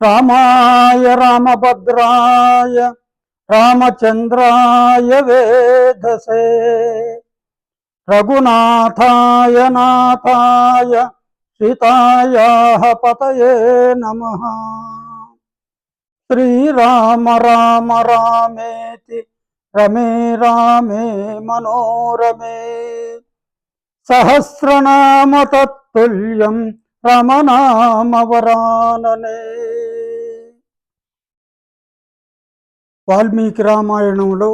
రామాయ రామభద్రాయ రామచంద్రాయ వేధసే రఘునాథాయ నాథాయ సీతాయాః పతయే నమః. శ్రీరామ రామ రామేతి రమే రామే మనోరమే సహస్రనామ తత్తుల్యం రామనామ వరాననే. వాల్మీకి రామాయణంలో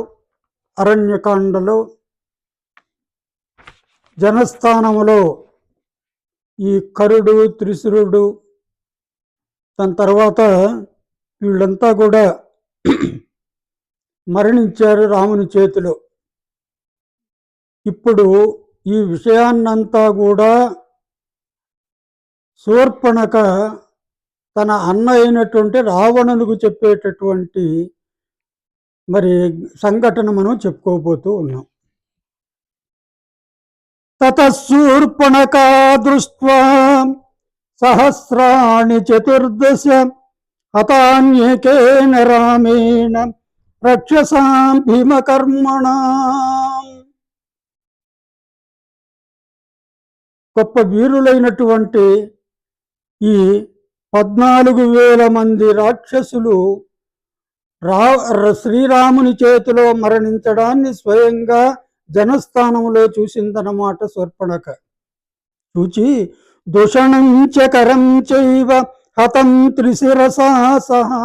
అరణ్యకాండలో జనస్థానములో ఈ కరుడు త్రిశురుడు దాని తర్వాత వీళ్ళంతా కూడా మరణించారు రాముని చేతిలో. ఇప్పుడు ఈ విషయాన్నంతా కూడా శూర్పణఖ తన అన్న అయినటువంటి రావణునికి చెప్పేటటువంటి మరి సంఘటన మనం చెప్పుకోబోతూ ఉన్నాం. తతశూర్పణఖా దృష్ట్వా సహస్రాణి చతుర్దశ హతాన్యేకేన రామేణ రక్షసాం భీమకర్మణా. గొప్ప వీరులైనటువంటి ఈ 14,000 మంది రాక్షసులు శ్రీరాముని చేతిలో మరణించడాన్ని స్వయంగా జనస్థానంలో చూసిందన్నమాట శూర్పణఖ. చూచి దూషణం చ కరం చైవ హతం త్రిశిరసా సహా.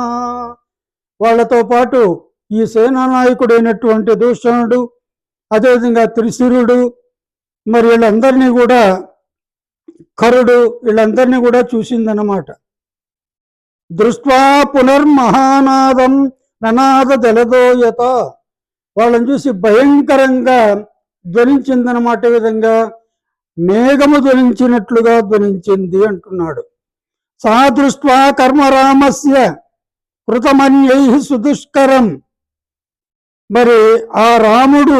వాళ్ళతో పాటు ఈ సేనానాయకుడైనటువంటి దూషణుడు, అదేవిధంగా త్రిశిరుడు, మరి వీళ్ళందరినీ కూడా కరుడు, వీళ్ళందరినీ కూడా చూసిందన్నమాట. దృష్ట్వా పునర్మహానాదం ననాద జలదోయత. వాళ్ళని చూసి భయంకరంగా ధ్వనించిందన్నమాట. విధంగా మేఘము ధ్వనించినట్లుగా ధ్వనించింది అంటున్నాడు. సా దృష్ట్వా కర్మరామస్య కృతమన్యై సుదుష్కరం. మరి ఆ రాముడు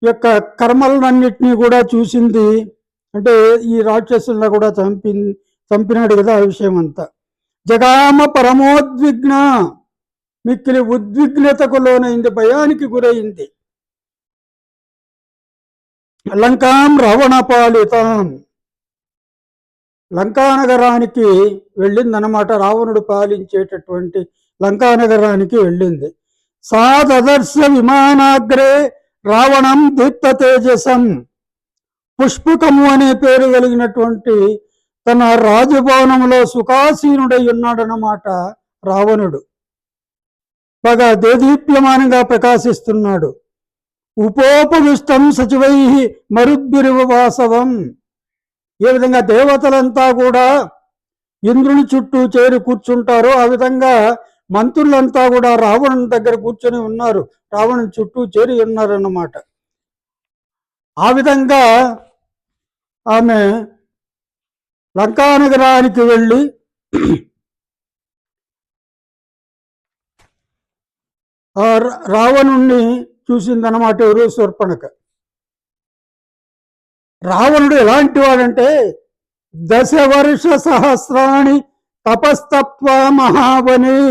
యొక్క కర్మలన్నిటినీ కూడా చూసింది. అంటే ఈ రాక్షసులను కూడా చంపినాడు కదా, ఆ విషయం అంతా. జగామ పరమోద్విగ్న, మిక్కిలి ఉద్విగ్నతకు లోనైంది, భయానికి గురైంది. లంకాం రావణ పాలితాం, లంకానగరానికి వెళ్ళిందనమాట. రావణుడు పాలించేటటువంటి లంకానగరానికి వెళ్ళింది. సా దదర్శ విమానాగ్రే రావణం దీప్త తేజసం. పుష్పకము అనే పేరు కలిగినటువంటి తన రాజభవనంలో సుఖాసీనుడై ఉన్నాడన్నమాట రావణుడు. బాగా దేదీప్యమానంగా ప్రకాశిస్తున్నాడు. ఉపోపవిష్టం సచివై మరుద్భిరివ వాసవం. ఏ విధంగా దేవతలంతా కూడా ఇంద్రుని చుట్టూ చేరి కూర్చుంటారో ఆ విధంగా మంత్రులంతా కూడా రావణుని దగ్గర కూర్చొని ఉన్నారు, రావణుని చుట్టూ చేరి ఉన్నారన్నమాట. ఆ విధంగా ఆమె లంకానగరానికి వెళ్ళి ఆ రావణుణ్ణి చూసిందన్నమాట. ఎవరు? శూర్పణఖ. రావణుడు ఎలాంటి వాడంటే 10 వర్ష సహస్రాణి తపస్తత్వ మహావని.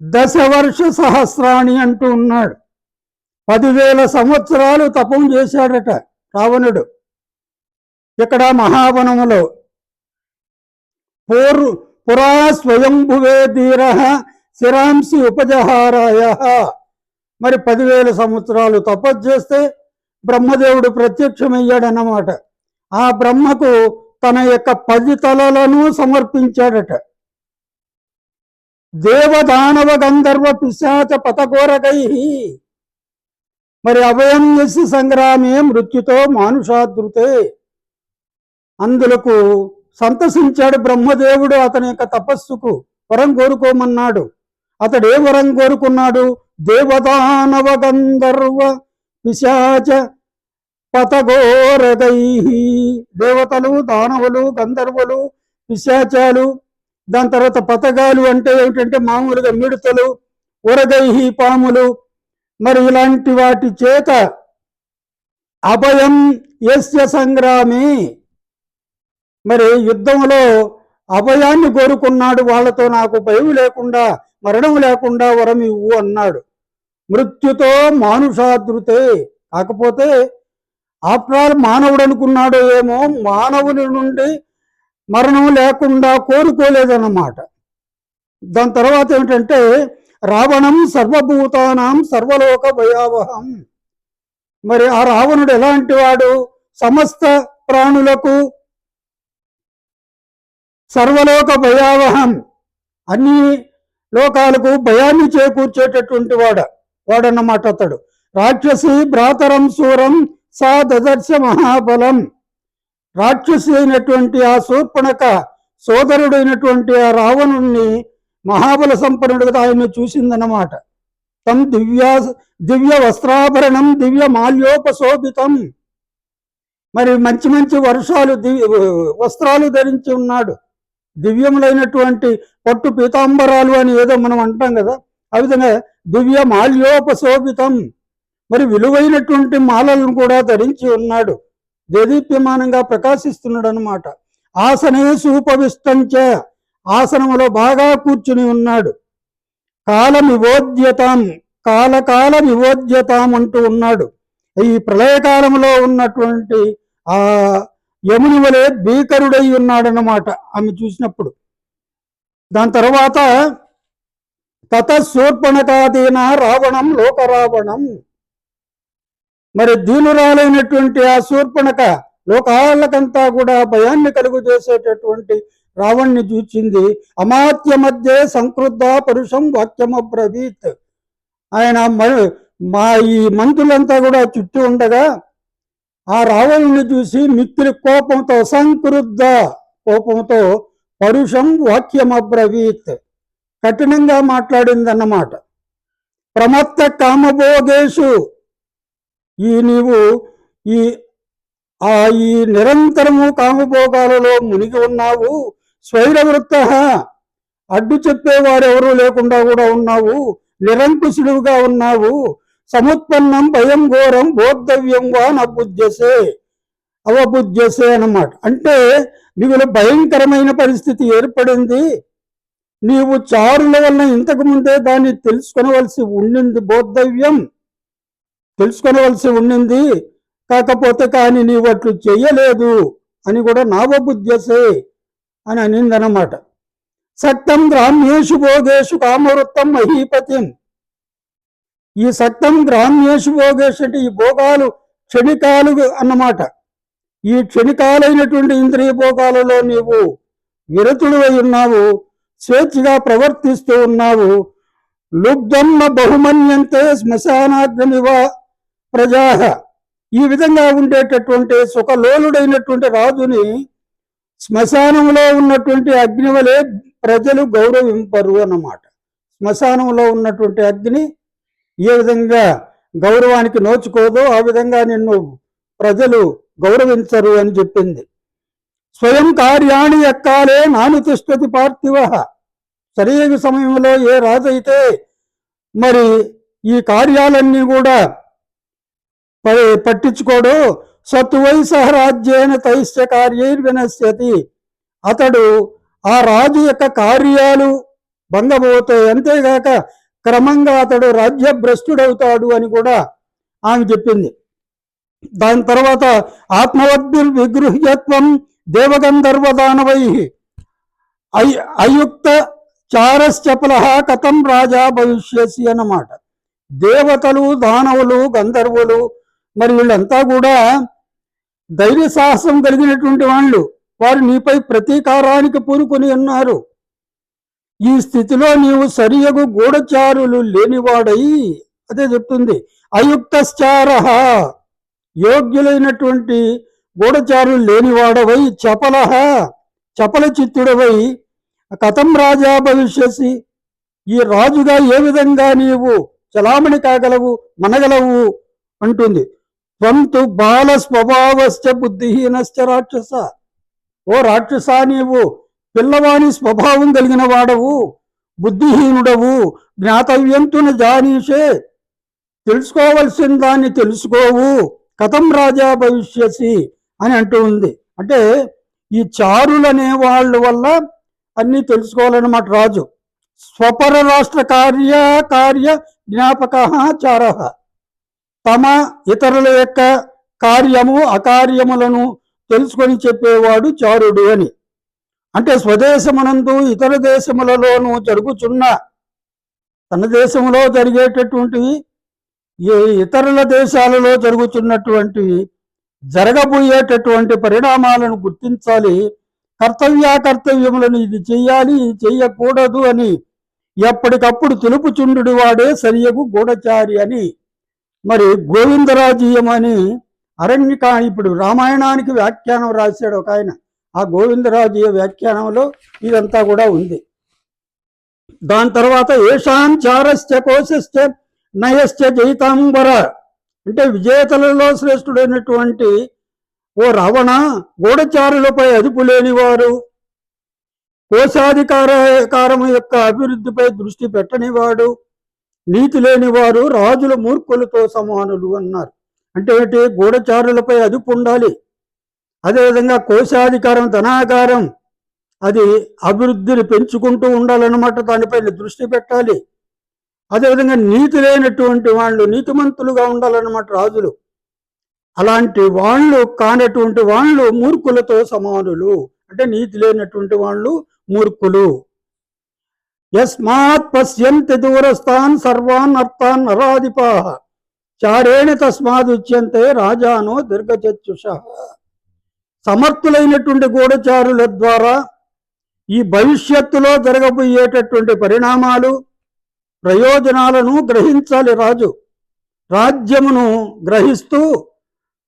10 వర్ష సహస్రాణి అంటూ ఉన్నాడు. 10,000 సంవత్సరాలు తపం చేశాడట రావణుడు ఇక్కడ మహావనములో. పురా స్వయంభువే ధీర శిరాంసి ఉపజహారాయ. మరి 10,000 సంవత్సరాలు తపస్సు చేస్తే బ్రహ్మదేవుడు ప్రత్యక్షమయ్యాడన్నమాట. ఆ బ్రహ్మకు తన యొక్క 10 తలలను సమర్పించాడట. దేవదానవ గంధర్వ పిశాచ పతఘోరకై మరి అభయం యస్య సంగ్రామే మృత్యుతో మానుషాదృతే. అందులకు సంతసించాడు బ్రహ్మదేవుడు. అతని యొక్క తపస్సుకు వరం కోరుకోమన్నాడు. అతడు ఏ వరం కోరుకున్నాడు? దేవదానవ గంధర్వ పిశాచ పతఘోరకై. దేవతలు, దానవులు, గంధర్వులు, పిశాచాలు, దాని తర్వాత పతగాలు అంటే ఏమిటంటే మామూలుగా మిడతలు, ఉరగై పాములు, మరి ఇలాంటి వాటి చేత అభయం యస్య సంగ్రామే. మరి యుద్ధంలో అభయాన్ని కోరుకున్నాడు. వాళ్ళతో నాకు భయం లేకుండా, మరణం లేకుండా వరం ఇవ్వు అన్నాడు. మృత్యుతో మానుషాదృతే. కాకపోతే ఆఫ్టర్ ఆల్ మానవుడు అనుకున్నాడో ఏమో, మానవుని నుండి మరణం లేకుండా కోరుకోలేదన్నమాట. దాని తర్వాత ఏమిటంటే రావణం సర్వభూతానాం సర్వలోక భయావహం. మరి ఆ రావణుడు ఎలాంటి వాడు? సమస్త ప్రాణులకు సర్వలోక భయావహం, అన్ని లోకాలకు భయాన్ని చేకూర్చేటటువంటి వాడన్నమాట అతడు. రాక్షసి భ్రాతరం సూరం సా దదర్శ మహాబలం. రాక్షసి అయినటువంటి ఆ శూర్పణఖ సోదరుడైనటువంటి ఆ రావణుణ్ణి మహాబల సంపన్నుడిగా ఆయన్ని చూసిందన్నమాట. తం దివ్య వస్త్రాభరణం దివ్య మాల్యోపశోభితం. మరి మంచి మంచి వస్త్రాలు ధరించి ఉన్నాడు. దివ్యములైనటువంటి పట్టు పీతాంబరాలు అని ఏదో మనం అంటాం కదా, ఆ విధంగా దివ్య మాల్యోపశోభితం. మరి విలువైనటువంటి మాలలను కూడా ధరించి ఉన్నాడు. దేదీప్యమానంగా ప్రకాశిస్తున్నాడు అన్నమాట. ఆసనే సూపవిష్టంచ. ఆసనములో బాగా కూర్చుని ఉన్నాడు. కాల వివోద్యతాం అంటూ ఉన్నాడు. ఈ ప్రళయకాలంలో ఉన్నటువంటి ఆ యముని వలె భీకరుడై ఉన్నాడన్నమాట ఆమె చూసినప్పుడు. దాని తర్వాత తతశూర్పణకాదీన రావణం లోకరావణం. మరి దీనురాలైనటువంటి ఆ శూర్పణక లోకాలకంతా కూడా భయాన్ని కలుగు చేసేటటువంటి రావణ్ణి చూచింది. అమాత్య మధ్య సంక్రుద్ధ పరుషం వాక్యమబ్రవీత్. ఆయన మా ఈ మంత్రులంతా కూడా చుట్టూ ఉండగా ఆ రావణుని చూసి మిక్కిలి కోపంతో, అసంక్రుద్ధ కోపంతో పరుషం వాక్యమబ్రవీత్, కఠినంగా మాట్లాడిందన్నమాట. ప్రమత్త కామభోగేషు. నీవు ఈ నిరంతరము కామభోగాలలో మునిగి ఉన్నావు. స్వైరవృత్త, అడ్డు చెప్పేవారెవరూ లేకుండా కూడా ఉన్నావు. నిరంకుశుడుగా ఉన్నావు. సముత్పన్నం భయం ఘోరం బోద్ధవ్యం వా అవబుద్ధ్యసే అన్నమాట. అంటే మిగులు భయంకరమైన పరిస్థితి ఏర్పడింది. నీవు చారుల వలన ఇంతకు ముందే దాన్ని తెలుసుకొనవలసి ఉండింది. బోద్ధవ్యం తెలుసుకొనవలసి ఉండింది. కాకపోతే కానీ నీవు అట్లు చెయ్యలేదు అని కూడా నావబుద్ధ్యసే అని అనిందన్నమాట. సక్తం గ్రామ్యేషు భోగేషు కామవృత్తం మహీపతిం. ఈ సక్తం గ్రామ్యేషు భోగేషు అంటే ఈ భోగాలు క్షణికాలు అన్నమాట. ఈ క్షణికాలైనటువంటి ఇంద్రియ భోగాలలో నీవు విరతుడు అయి ఉన్నావు. స్వేచ్ఛగా ప్రవర్తిస్తూ ఉన్నావు. లుబ్ధమ్మ బహుమన్యంతే శ్మశానాగ్నివ ప్రజా. ఈ విధంగా ఉండేటటువంటి సుఖలోలుడైనటువంటి రాజుని శ్మశానంలో ఉన్నటువంటి అగ్ని వలె ప్రజలు గౌరవింపరు అన్నమాట. శ్మశానంలో ఉన్నటువంటి అగ్ని ఏ విధంగా గౌరవానికి నోచుకోదో ఆ విధంగా నిన్ను ప్రజలు గౌరవించరు అని చెప్పింది. స్వయం కార్యాణి ఎక్కాలే నాను తిష్టతి పార్థివ. సరైన సమయంలో ఏ రాజు అయితే మరి ఈ కార్యాలన్నీ కూడా పట్టించుకోడు, సత్వై సహరాజ్యేన తైశ్య కార్యైర్వినశ్యతి. అతడు ఆ రాజు యొక్క కార్యాలు భంగమవుతాయి. అంతేగాక క్రమంగా అతడు రాజ్యభ్రష్టుడవుతాడు అని కూడా ఆమె చెప్పింది. దాని తర్వాత ఆత్మవద్భిర్ విగృహ్యత్వం దేవగంధర్వదానవై అయుక్త చారశ్చపల కథం రాజా భవిష్యసి అన్నమాట. దేవతలు, దానవులు, గంధర్వులు మరి వీళ్ళంతా కూడా ధైర్య సాహసం కలిగినటువంటి వాళ్ళు. వారు నీపై ప్రతీకారానికి పూనుకొని ఉన్నారు. ఈ స్థితిలో నీవు సరియగు గూఢచారులు లేనివాడై, అదే చెప్తుంది, అయుక్తశ్చార, యోగ్యులైనటువంటి గూఢచారులు లేనివాడవై, చపల చిత్తుడవై కథం రాజా భవిష్యసి, ఈ రాజుగా ఏ విధంగా నీవు చలామణి కాగలవు, మనగలవు అంటుంది. త్వంతు బాల స్వభావశ్చ బుద్ధిహీనశ్చ రాక్షస. ఓ రాక్షస, నీవు పిల్లవాని స్వభావం కలిగిన వాడవు, బుద్ధిహీనుడవు. జ్ఞాతవ్యంతున జానీషే, తెలుసుకోవలసిన దాన్ని తెలుసుకోవు. కథం రాజా భవిష్యసి అని అంటూ ఉంది. అంటే ఈ చారులనే వాళ్ళ వల్ల అన్నీ తెలుసుకోవాలన్నమాట రాజు. స్వపర రాష్ట్ర కార్య జ్ఞాపక చార, తమ ఇతరుల యొక్క కార్యము అకార్యములను తెలుసుకొని చెప్పేవాడు చారుడు అని. అంటే స్వదేశమునందు ఇతర దేశములలోనూ జరుగుచున్న, తన దేశంలో జరిగేటటువంటివి ఇతరుల దేశాలలో జరుగుతున్నటువంటివి, జరగబోయేటటువంటి పరిణామాలను గుర్తించాలి. కర్తవ్యములను ఇది చెయ్యాలి, ఇది చెయ్యకూడదు అని ఎప్పటికప్పుడు తెలుపుచుండు వాడే సరియగు గూఢచారి అని. మరి గోవిందరాజీయం అని ఇప్పుడు రామాయణానికి వ్యాఖ్యానం రాశాడు ఒక ఆయన. ఆ గోవిందరాజీయ వ్యాఖ్యానంలో ఇదంతా కూడా ఉంది. దాని తర్వాత ఏషాం చారశ్చ కోశశ్చ నయశ్చ జయితాంబర, అంటే విజేతలలో శ్రేష్ఠుడైనటువంటి ఓ రావణ, గూఢచారులపై అదుపు లేనివారు, కోశాధికారము యొక్క అభివృద్ధిపై దృష్టి పెట్టనివాడు, నీతి లేనివారు రాజుల మూర్ఖులతో సమానులు అన్నారు. అంటే గూఢచారులపై అదుపు ఉండాలి, అదేవిధంగా కోశాధికారం ధనాగారం అది అభివృద్ధిని పెంచుకుంటూ ఉండాలన్నమాట, దానిపైన దృష్టి పెట్టాలి. అదేవిధంగా నీతి లేనటువంటి వాళ్ళు నీతిమంతులుగా ఉండాలన్నమాట రాజులు. అలాంటి వాళ్ళు కానటువంటి వాళ్ళు మూర్ఖులతో సమానులు, అంటే నీతి లేనటువంటి వాళ్ళు మూర్ఖులు. యస్మాత్ పశ్యంతి దూరస్థాన్ సర్వాన్ అర్థాన్ నరాధిపా చారేణ తస్మాదుచ్యంతే రాజానో దీర్ఘచక్షుష. సమర్థులైనటువంటి గూఢచారుల ద్వారా ఈ భవిష్యత్తులో జరగబోయేటటువంటి పరిణామాలు ప్రయోజనాలను గ్రహించాలి రాజు. రాజ్యమును గ్రహిస్తూ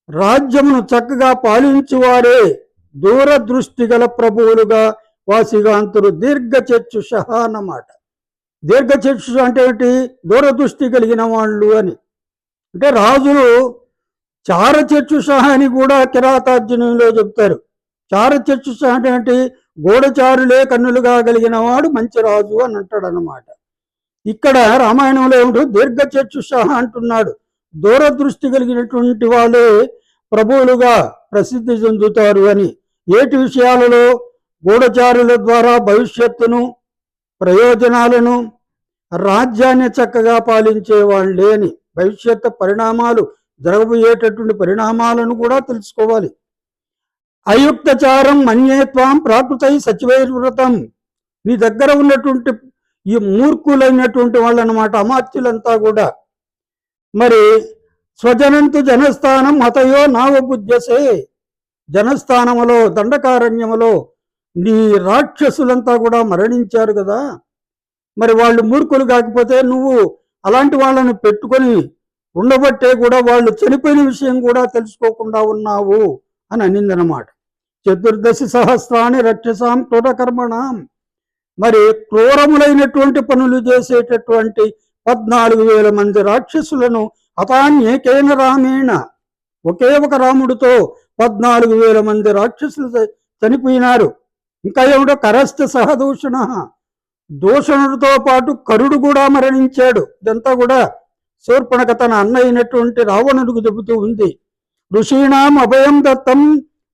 రాజ్యమును చక్కగా పాలించువారే దూరదృష్టి గల ప్రభువులుగా వాసిగాంతురు. దీర్ఘచక్షుష అన్నమాట. దీర్ఘచక్షుష అంటే ఏంటి? దూరదృష్టి కలిగిన వాళ్ళు అని. అంటే రాజులు చారచక్షుష అని కూడా కిరాతార్జునంలో చెప్తారు. చారచక్షుష అంటే ఏంటి? గూఢచారులే కన్నులుగా కలిగిన వాడు మంచి రాజు అని అంటాడు అన్నమాట. ఇక్కడ రామాయణంలో ఏమిటో దీర్ఘచక్షుష అంటున్నాడు. దూరదృష్టి కలిగినటువంటి వాళ్ళే ప్రభువులుగా ప్రసిద్ధి చెందుతారు అని. ఏటి విషయాలలో? గూఢచారుల ద్వారా భవిష్యత్తును, ప్రయోజనాలను, రాజ్యాన్ని చక్కగా పాలించే వాళ్ళే అని. భవిష్యత్తు పరిణామాలు, జరగబోయేటటువంటి పరిణామాలను కూడా తెలుసుకోవాలి. అయుక్తచారం మన్యేత్వాం ప్రాకృతై సచివైర్వ్రతం. నీ దగ్గర ఉన్నటువంటి ఈ మూర్ఖులైనటువంటి వాళ్ళు అన్నమాట, అమాత్యులంతా కూడా. మరి స్వజనంతు జనస్థానం హతయో నావబుద్ధ్యసే. జనస్థానములో దండకారణ్యములో నీ రాక్షసులంతా కూడా మరణించారు కదా, మరి వాళ్ళు మూర్ఖులు కాకపోతే నువ్వు అలాంటి వాళ్ళని పెట్టుకొని ఉండబట్టే కూడా వాళ్ళు చనిపోయిన విషయం కూడా తెలుసుకోకుండా ఉన్నావు అని అనిందనమాట. 14 సహస్రాన్ని రక్షసాం క్రూరకర్మణం. మరి క్రూరములైనటువంటి పనులు చేసేటటువంటి 14,000 మంది రాక్షసులను హతాన్యేకేన రామేణ, ఒకే ఒక రాముడితో 14,000 మంది రాక్షసులు చనిపోయినారు. ఇంకా ఏమిటో కరస్థ సహదూషణ, దూషణుడితో పాటు కరుడు కూడా మరణించాడు. ఇదంతా కూడా శూర్పణఖ తన అన్న అయినటువంటి రావణుడికి చెబుతూ ఉంది. ఋషీణాం అభయం దత్తం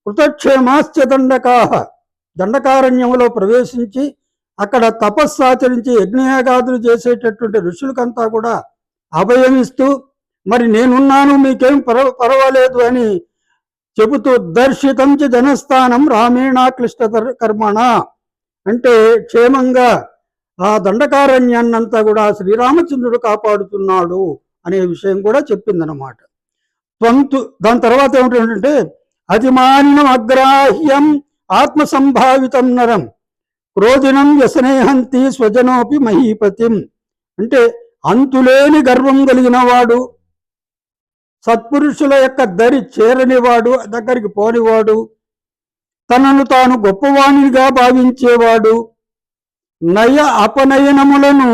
కృతక్షేమాశ్చ దండకాహ. దండకారణ్యంలో ప్రవేశించి అక్కడ తపస్సు ఆచరించి యజ్ఞయాగాదులు చేసేటటువంటి ఋషులకంతా కూడా అభయం ఇస్తూ, మరి నేనున్నాను మీకేం పర్వాలేదు అని చెబుతూ, దర్శితం చ జనస్థానం రామేణ క్లిష్ట కర్మణ, అంటే క్షేమంగా ఆ దండకారణ్యాన్నంతా కూడా శ్రీరామచంద్రుడు కాపాడుతున్నాడు అనే విషయం కూడా చెప్పిందనమాట. దాని తర్వాత ఏమిటంటే అతిమానినం అగ్రాహ్యం ఆత్మసంభావితం నరం క్రోధినం వ్యసనేహంతి స్వజనోపి మహీపతిం. అంటే అంతులేని గర్వం కలిగిన వాడు, సత్పురుషుల యొక్క దరి చేరనివాడు, దగ్గరికి పోనివాడు, తనను తాను గొప్పవాణిగా భావించేవాడు, నయ అపనయనములను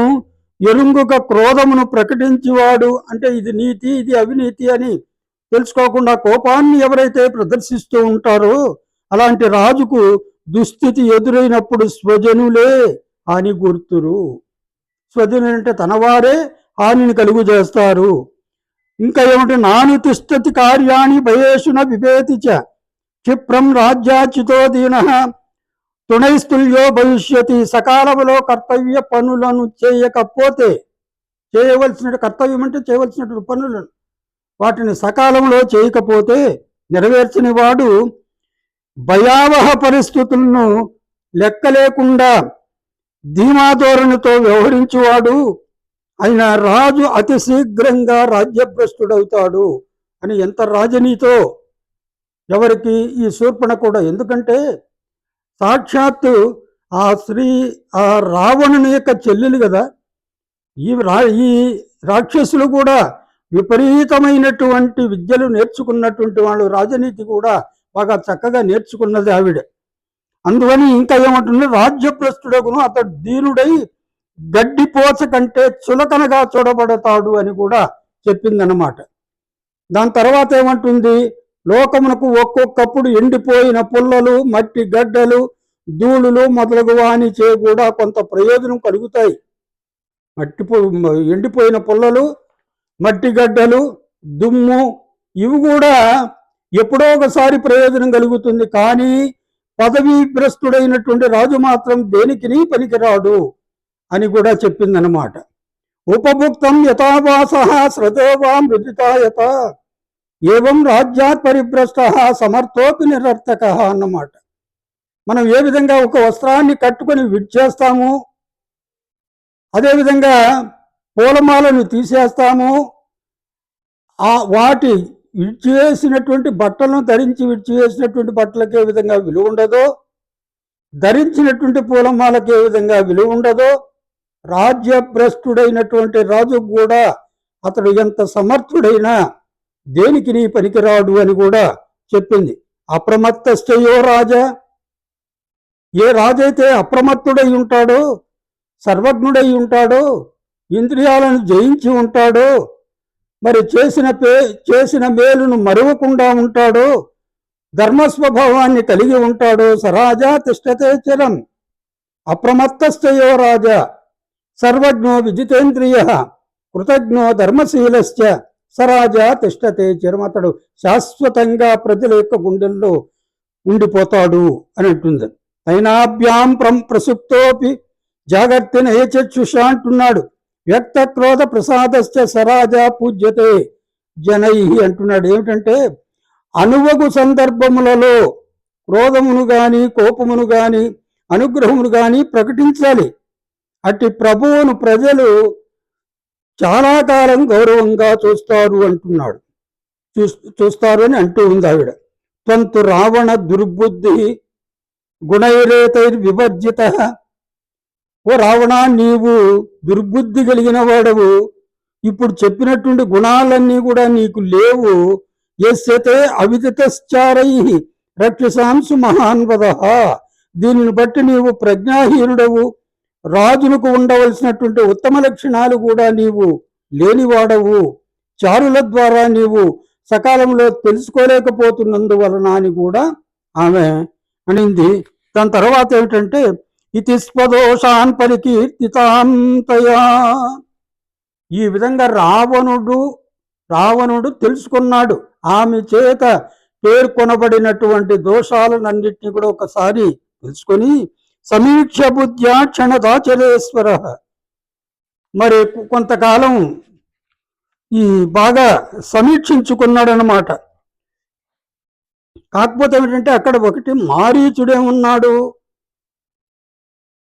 ఎలుంగుక క్రోధమును ప్రకటించేవాడు, అంటే ఇది నీతి ఇది అవినీతి అని తెలుసుకోకుండా కోపాన్ని ఎవరైతే ప్రదర్శిస్తూ ఉంటారో అలాంటి రాజుకు దుస్థితి ఎదురైనప్పుడు స్వజనులే హాని గుర్తురు. స్వజనులు అంటే తనవారే హానిని కలుగు చేస్తారు. ఇంకా ఏమంటే నాను తిష్టతి కార్యాణి భయేషున విభేతి చ క్షిప్రం రాజ్యాచ్యుతో దీన తుణైస్తుల్యో భవిష్యతి, సకాలంలో కర్తవ్య పనులను చేయకపోతే, చేయవలసిన కర్తవ్యం అంటే చేయవలసినటువంటి పనులను వాటిని సకాలంలో చేయకపోతే నెరవేర్చని వాడు భయావహ పరిస్థితులను లెక్కలేకుండా ధీమాధోరణితో వ్యవహరించేవాడు ఆయన రాజు అతి శీఘ్రంగా రాజ్యభ్రష్టుడవుతాడు అని ఎంత రాజనీతో ఎవరికి ఈ శూర్పణ కూడా. ఎందుకంటే సాక్షాత్తు ఆ రావణుని యొక్క చెల్లెలు కదా. ఈ రాక్షసులు కూడా విపరీతమైనటువంటి విద్యలు నేర్చుకున్నటువంటి వాళ్ళు, రాజనీతి కూడా బాగా చక్కగా నేర్చుకున్నది ఆవిడ. అందువని ఇంకా ఏమంటుంది, రాజ్యభ్రష్టుడగును అతడు దీనుడై గడ్డిపోచ కంటే చులకనగా చూడబడతాడు అని కూడా చెప్పిందన్నమాట. దాని తర్వాత ఏమంటుంది, లోకమునకు ఒక్కొక్కప్పుడు ఎండిపోయిన పుల్లలు, మట్టి గడ్డలు, ధూళులు మొదలగు వానిచే కూడా కొంత ప్రయోజనం కలుగుతాయి. ఎండిపోయిన పుల్లలు, మట్టి గడ్డలు, దుమ్ము ఇవి కూడా ఎప్పుడో ఒకసారి ప్రయోజనం కలుగుతుంది. కానీ పదవీభ్రష్టుడైనటువంటి రాజు మాత్రం దేనికి పనికిరాడు అని కూడా చెప్పిందనమాట. ఉపభుక్తం యథావాస శ్రద్ధోవా మృదితాయత ఏవం రాజ్యాత్ పరిభ్రష్ట సమర్థోపి నిరర్థక అన్నమాట. మనం ఏ విధంగా ఒక వస్త్రాన్ని కట్టుకొని విడిచేస్తాము, అదేవిధంగా పూలమాలను తీసేస్తాము, వాటి విడిచివేసినటువంటి బట్టలను ధరించి విడిచివేసినటువంటి బట్టలకు ఏ విధంగా విలువ ఉండదో, ధరించినటువంటి పూలమాలకు ఏ విధంగా విలువ ఉండదో, రాజ్యభ్రష్టుడైనటువంటి రాజు కూడా అతడు ఎంత సమర్థుడైనా దేనికి నీ పనికిరాడు అని కూడా చెప్పింది. అప్రమత్తశ్చయో రాజా, ఏ రాజైతే అప్రమత్తుడై ఉంటాడో, సర్వజ్ఞుడై ఉంటాడో, ఇంద్రియాలను జయించి ఉంటాడో, మరి చేసిన మేలును మరువకుండా ఉంటాడో, ధర్మస్వభావాన్ని కలిగి ఉంటాడో, సరాజా తిష్టతే చిరం. అప్రమత్తశ్చయో రాజా సర్వజ్ఞో విజితేంద్రియ కృతజ్ఞో ధర్మశీలశ్చ సరాజా తిష్టతే చిరం. అతడు శాశ్వతంగా ప్రజల యొక్క గుండెల్లో ఉండిపోతాడు అని అంటుంది. అయినాభ్యాం ప్రసుప్తోపి జాగర్తిన ఏ చక్షుష అంటున్నాడు. వ్యక్త క్రోధ ప్రసాదశ్చ సరాజా పూజ్యతే జనై అంటున్నాడు. ఏమిటంటే అనువగు సందర్భములలో క్రోధమును గాని, కోపమును గాని, అనుగ్రహమును గాని ప్రకటించాలి. అట్టి ప్రభువును ప్రజలు చాలా కాలం గౌరవంగా చూస్తారు అంటున్నాడు. చూస్తారు అని అంటూ ఉంది ఆవిడ. త్వంతు రావణ దుర్బుద్ధి గుణైరేతైర్వివర్జిత. ఓ రావణ, నీవు దుర్బుద్ధి కలిగిన వాడవు, ఇప్పుడు చెప్పినటువంటి గుణాలన్నీ కూడా నీకు లేవు. యస్యతే అవిదితశ్చారై రక్షసాంసు మహాన్వద. దీనిని బట్టి నీవు ప్రజ్ఞాహీనుడవు, రాజులకు ఉండవలసినటువంటి ఉత్తమ లక్షణాలు కూడా నీవు లేనివాడవు, చారుల ద్వారా నీవు సకాలంలో తెలుసుకోలేకపోతున్నందువలన అని కూడా ఆమె అనింది. దాని తర్వాత ఏమిటంటే ఇతి స్వదోషాన్ పరికీర్తితాంతయా. ఈ విధంగా రావణుడు తెలుసుకున్నాడు. ఆమె చేత పేర్కొనబడినటువంటి దోషాలన్నింటినీ కూడా ఒకసారి తెలుసుకొని సమీక్ష బుద్ధ్యా క్షణదాచరేశ్వర. మరి కొంతకాలం ఈ బాగా సమీక్షించుకున్నాడు అన్నమాట. కాకపోతే ఏమిటంటే అక్కడ ఒకటి మారీచుడే ఉన్నాడు.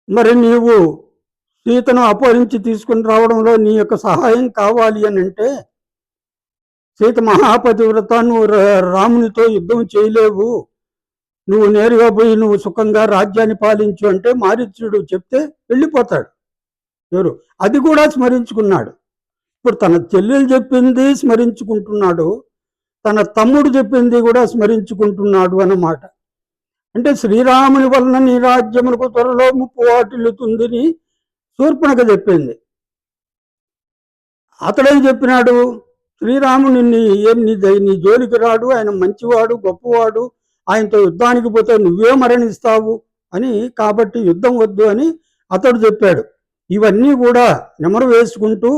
మరి నీవు సీతను అపహరించి తీసుకుని రావడంలో నీ యొక్క సహాయం కావాలి అని అంటే, సీత మహాపతివ్రత, నువ్వు రామునితో యుద్ధం చేయలేవు, నువ్వు నేరుగా పోయి నువ్వు సుఖంగా రాజ్యాన్ని పాలించు అంటే మారీచుడు చెప్తే వెళ్ళిపోతాడు. ఎవరు అది కూడా స్మరించుకున్నాడు. ఇప్పుడు తన చెల్లెలు చెప్పింది స్మరించుకుంటున్నాడు, తన తమ్ముడు చెప్పింది కూడా స్మరించుకుంటున్నాడు అన్నమాట. అంటే శ్రీరాముని వలన నీ రాజ్యములకు త్వరలో ముప్పు వాటిల్లుతుందని శూర్పణఖ చెప్పింది. అతడేం చెప్పినాడు, శ్రీరాముని నీ జోలికి రాడు, ఆయన మంచివాడు, గొప్పవాడు, ఆయనతో యుద్ధానికి పోతే నువ్వే మరణిస్తావు అని, కాబట్టి యుద్ధం వద్దు అని అతడు చెప్పాడు. ఇవన్నీ కూడా నెమరు వేసుకుంటూ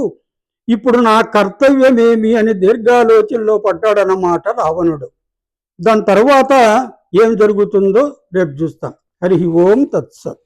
ఇప్పుడు నా కర్తవ్యమేమి అని దీర్ఘాలోచనలో పడ్డాడన్నమాట రావణుడు. దాని తర్వాత ఏం జరుగుతుందో రేపు చూస్తాం. హరి ఓం తత్సత్.